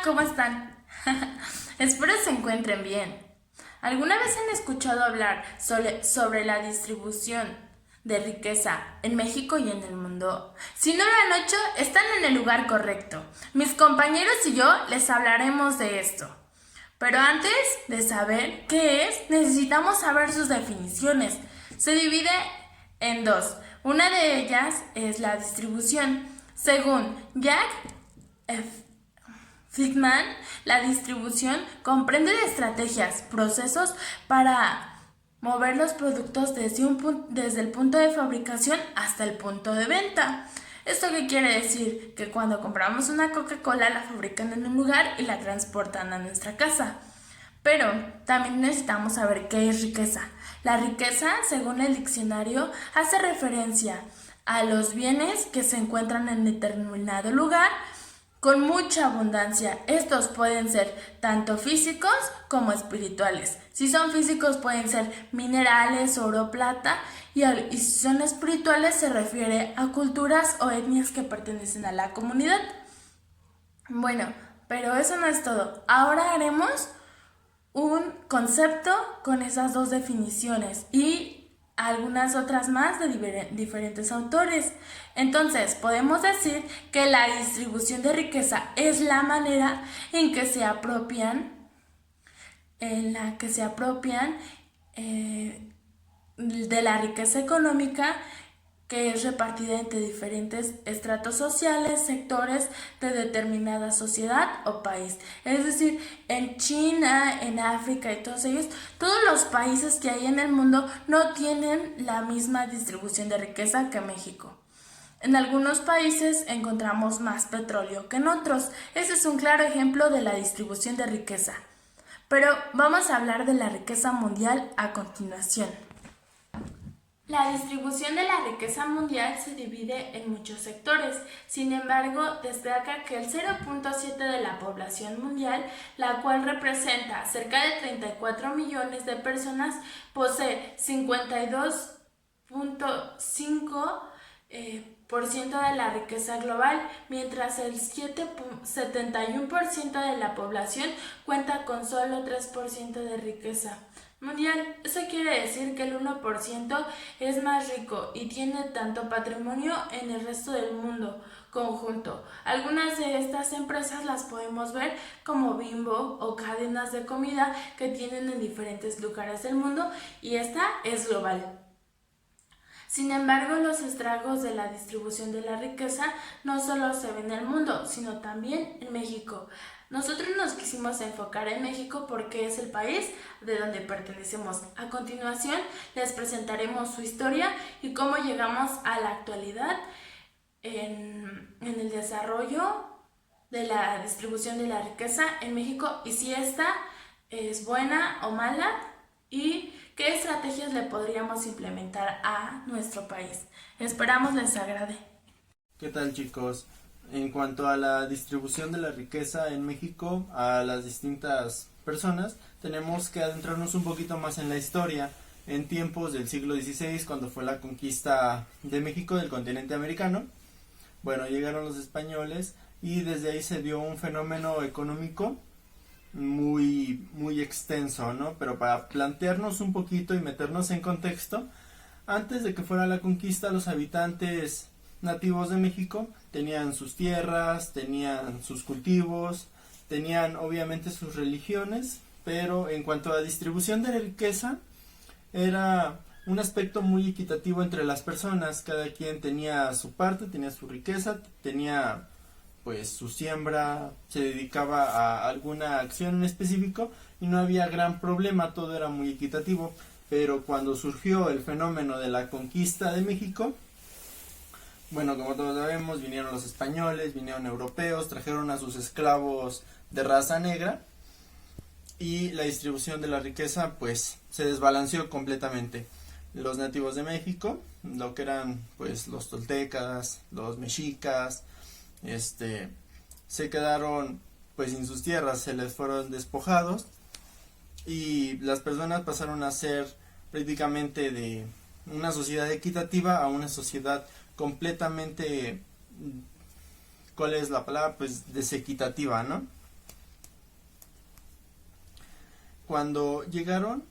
¿cómo están? Espero se encuentren bien. ¿Alguna vez han escuchado hablar sobre la distribución de riqueza en México y en el mundo? Si no lo han hecho, están en el lugar correcto. Mis compañeros y yo les hablaremos de esto. Pero antes de saber qué es, necesitamos saber sus definiciones. Se divide en dos. Una de ellas es la distribución. Según Jack F. Friedman, la distribución comprende de estrategias, procesos para mover los productos desde el punto de fabricación hasta el punto de venta. ¿Esto qué quiere decir? Que cuando compramos una Coca-Cola la fabrican en un lugar y la transportan a nuestra casa. Pero también necesitamos saber qué es riqueza. La riqueza, según el diccionario, hace referencia a los bienes que se encuentran en determinado lugar con mucha abundancia. Estos pueden ser tanto físicos como espirituales. Si son físicos pueden ser minerales, oro, plata, y si son espirituales se refiere a culturas o etnias que pertenecen a la comunidad. Bueno, pero eso no es todo. Ahora haremos un concepto con esas dos definiciones y algunas otras más de diferentes autores. Entonces, podemos decir que la distribución de riqueza es la manera en que se apropian, de la riqueza económica que es repartida entre diferentes estratos sociales, sectores de determinada sociedad o país. Es decir, en China, en África y todos ellos, todos los países que hay en el mundo no tienen la misma distribución de riqueza que México. En algunos países encontramos más petróleo que en otros. Ese es un claro ejemplo de la distribución de riqueza. Pero vamos a hablar de la riqueza mundial a continuación. La distribución de la riqueza mundial se divide en muchos sectores. Sin embargo, destaca que el 0.7 de la población mundial, la cual representa cerca de 34 millones de personas, posee 52.5% de la riqueza global, mientras el 71% de la población cuenta con solo 3% de riqueza mundial. Eso quiere decir que el 1% es más rico y tiene tanto patrimonio en el resto del mundo conjunto. Algunas de estas empresas las podemos ver como Bimbo o cadenas de comida que tienen en diferentes lugares del mundo, y esta es global. Sin embargo, los estragos de la distribución de la riqueza no solo se ven en el mundo, sino también en México. Nosotros nos quisimos enfocar en México porque es el país de donde pertenecemos. A continuación, les presentaremos su historia y cómo llegamos a la actualidad en el desarrollo de la distribución de la riqueza en México, y si esta es buena o mala y qué estrategias le podríamos implementar a nuestro país. Esperamos les agrade. ¿Qué tal, chicos? En cuanto a la distribución de la riqueza en México a las distintas personas, tenemos que adentrarnos un poquito más en la historia. En tiempos del siglo XVI, cuando fue la conquista de México del continente americano, bueno, llegaron los españoles y desde ahí se dio un fenómeno económico muy extenso, ¿no? Pero para plantearnos un poquito y meternos en contexto, antes de que fuera la conquista, los habitantes nativos de México tenían sus tierras, tenían sus cultivos, tenían obviamente sus religiones, pero en cuanto a distribución de riqueza era un aspecto muy equitativo entre las personas. Cada quien tenía su parte, tenía su riqueza, tenía pues su siembra, se dedicaba a alguna acción en específico y no había gran problema, todo era muy equitativo. Pero cuando surgió el fenómeno de la conquista de México, bueno, como todos sabemos, vinieron los españoles, vinieron europeos, trajeron a sus esclavos de raza negra y la distribución de la riqueza pues se desbalanceó completamente. Los nativos de México, lo que eran pues los toltecas, los mexicas, se quedaron pues sin sus tierras, se les fueron despojados y las personas pasaron a ser prácticamente de una sociedad equitativa a una sociedad completamente, ¿cuál es la palabra? Pues desequitativa, ¿no? cuando llegaron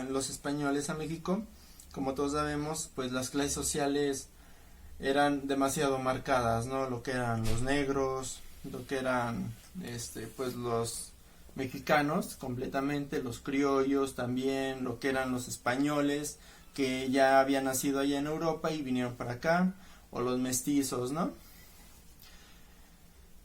los españoles a México, como todos sabemos, pues las clases sociales eran demasiado marcadas, ¿no? Lo que eran los negros, lo que eran pues los mexicanos completamente, los criollos también, lo que eran los españoles que ya habían nacido allá en Europa y vinieron para acá, o los mestizos, ¿no?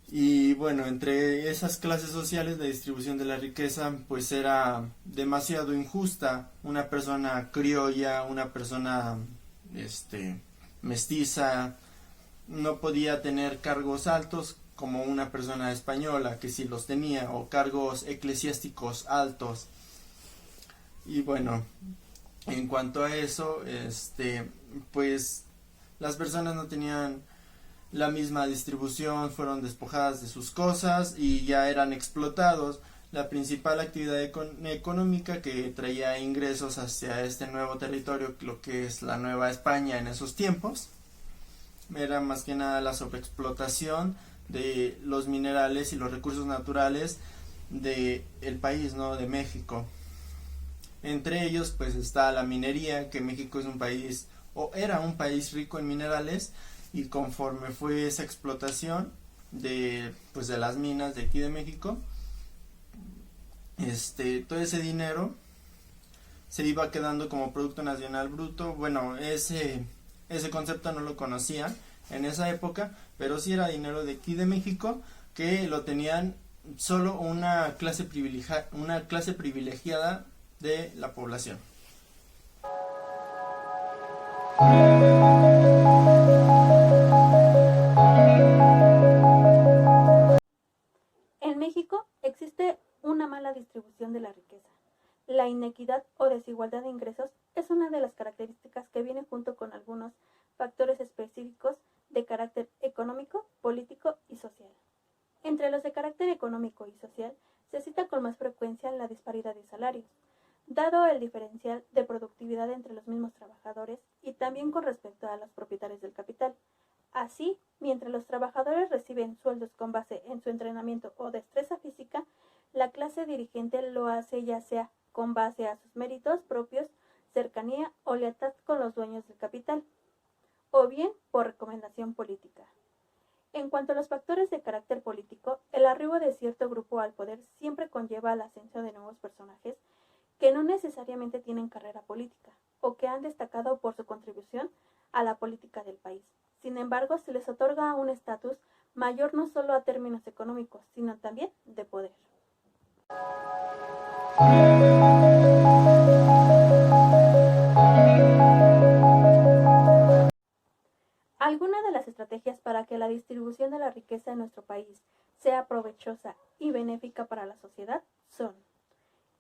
Y bueno, entre esas clases sociales la distribución de la riqueza pues era demasiado injusta. Una persona criolla, una persona mestiza no podía tener cargos altos como una persona española que sí los tenía, o cargos eclesiásticos altos. Y bueno, en cuanto a eso, pues las personas no tenían la misma distribución, fueron despojadas de sus cosas y ya eran explotados. La principal actividad económica que traía ingresos hacia este nuevo territorio, lo que es la Nueva España en esos tiempos, era más que nada la sobreexplotación de los minerales y los recursos naturales del país, ¿no? De México. Entre ellos pues está la minería, que México es un país, o era un país rico en minerales, y conforme fue esa explotación de las minas de aquí de México, todo ese dinero se iba quedando como Producto Nacional Bruto. Bueno, ese concepto no lo conocía en esa época, pero sí era dinero de aquí de México que lo tenían solo una clase privilegiada de la población. En México existe una mala distribución de la riqueza. La inequidad o desigualdad de ingresos es una de las características que viene junto con algunos factores específicos de carácter económico, político y social. Entre los de carácter económico y social se cita con más frecuencia la disparidad de salarios, dado el diferencial de productividad entre los mismos trabajadores y también con respecto a los propietarios del capital. Así, mientras los trabajadores reciben sueldos con base en su entrenamiento o destreza física, la clase dirigente lo hace ya sea con base a sus méritos propios, cercanía o lealtad con los dueños del capital, o bien por recomendación política. En cuanto a los factores de carácter político, el arribo de cierto grupo al poder siempre conlleva el ascenso de nuevos personajes que no necesariamente tienen carrera política o que han destacado por su contribución a la política del país. Sin embargo, se les otorga un estatus mayor no solo a términos económicos, sino también de poder. Algunas de las estrategias para que la distribución de la riqueza en nuestro país sea provechosa y benéfica para la sociedad son: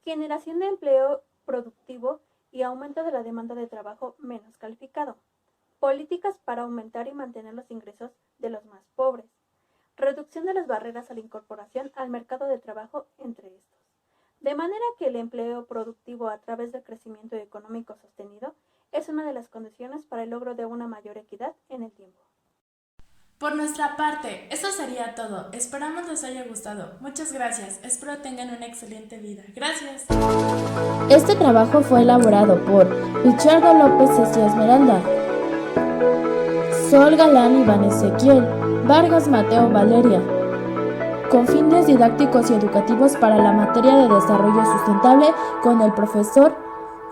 generación de empleo productivo y aumento de la demanda de trabajo menos calificado, políticas para aumentar y mantener los ingresos de los más pobres, reducción de las barreras a la incorporación al mercado de trabajo, entre estos, de manera que el empleo productivo a través del crecimiento económico sostenido es una de las condiciones para el logro de una mayor equidad en el tiempo. Por nuestra parte, eso sería todo. Esperamos les haya gustado. Muchas gracias. Espero tengan una excelente vida. Gracias. Este trabajo fue elaborado por Richardo López Ceci Esmeralda, Sol Galán Iván Ezequiel, Vargas Mateo Valeria, con fines didácticos y educativos para la materia de desarrollo sustentable con el profesor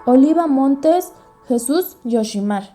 Oliva Montes Jesús Yoshimar.